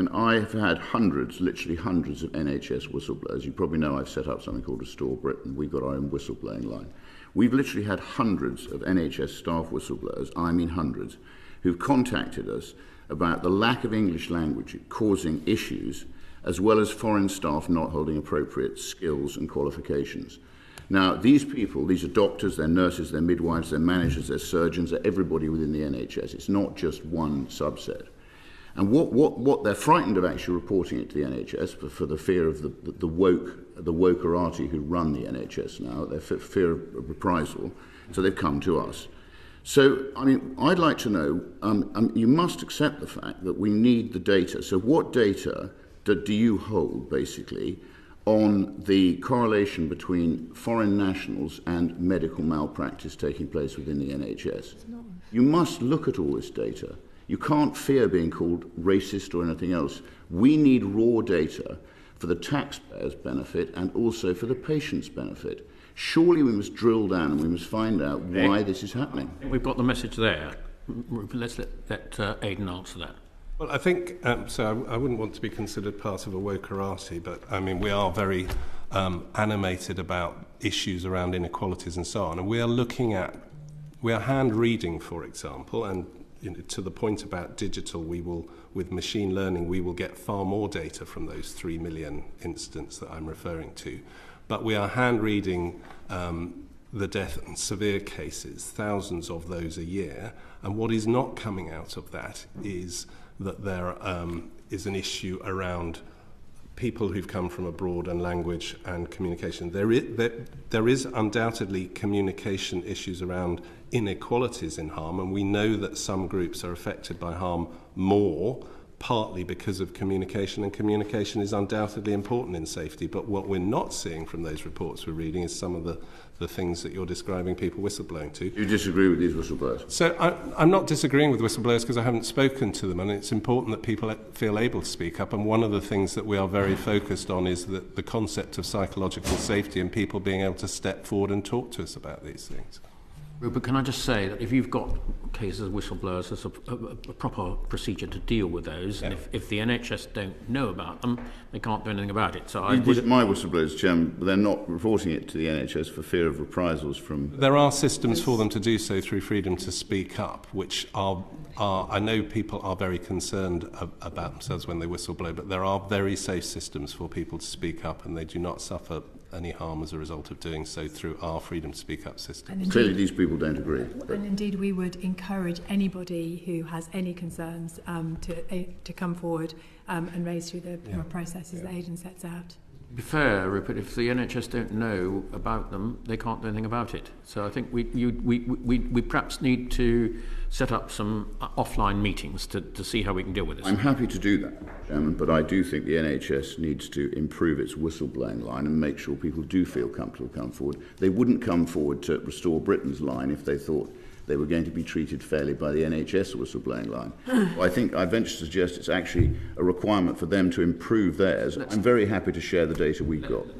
mean, I've had hundreds, literally hundreds of NHS whistleblowers. You probably know I've set up something called Restore Britain. We've got our own whistleblowing line. We've literally had hundreds of NHS staff whistleblowers, I mean hundreds, who've contacted us about the lack of English language causing issues, as well as foreign staff not holding appropriate skills and qualifications. Now, these people, these are doctors, they're nurses, they're midwives, they're managers, they're surgeons, they're everybody within the NHS. It's not just one subset. And what they're frightened of actually reporting it to the NHS for the fear of the wokerati who run the NHS now, their fear of reprisal, so they've come to us. So, I mean, I'd like to know, you must accept the fact that we need the data. So what data do you hold, basically, on the correlation between foreign nationals and medical malpractice taking place within the NHS? You must look at all this data. You can't fear being called racist or anything else. We need raw data for the taxpayers' benefit and also for the patient's benefit. Surely we must drill down and we must find out why this is happening. We've got the message there. Let's let Aidan answer that. Well, I think, so I wouldn't want to be considered part of a wokerati, but I mean, we are very animated about issues around inequalities and so on. And we are hand reading, for example, and to the point about digital, with machine learning, we will get far more data from those 3 million incidents that I'm referring to. But we are hand reading the death and severe cases, thousands of those a year. And what is not coming out of that is that there is an issue around people who've come from abroad and language and communication. There is undoubtedly communication issues around inequalities in harm, and we know that some groups are affected by harm more, partly because of communication, and communication is undoubtedly important in safety. But what we're not seeing from those reports we're reading is some of the things that you're describing people whistleblowing to. You disagree with these whistleblowers? So I'm not disagreeing with whistleblowers because I haven't spoken to them, and it's important that people feel able to speak up. And one of the things that we are very focused on is that the concept of psychological safety and people being able to step forward and talk to us about these things. Rupert, can I just say that if you've got cases of whistleblowers, there's a proper procedure to deal with those, and if the NHS don't know about them, they can't do anything about it. So These are my whistleblowers, Chairman, but they're not reporting it to the NHS for fear of reprisals from... There are systems for them to do so through freedom to speak up, which are I know people are very concerned about themselves when they whistleblow, but there are very safe systems for people to speak up, and they do not suffer any harm as a result of doing so through our freedom to speak up system. Clearly these people don't agree. And indeed we would encourage anybody who has any concerns to come forward and raise through the processes that Aidan sets out. To be fair, Rupert, if the NHS don't know about them, they can't do anything about it. So I think we perhaps need to set up some offline meetings to see how we can deal with this. I'm happy to do that, Chairman, but I do think the NHS needs to improve its whistleblowing line and make sure people do feel comfortable to come forward. They wouldn't come forward to Restore Britain's line if they thought they were going to be treated fairly by the NHS whistleblowing line. I think I venture to suggest it's actually a requirement for them to improve theirs. I'm very happy to share the data we've got.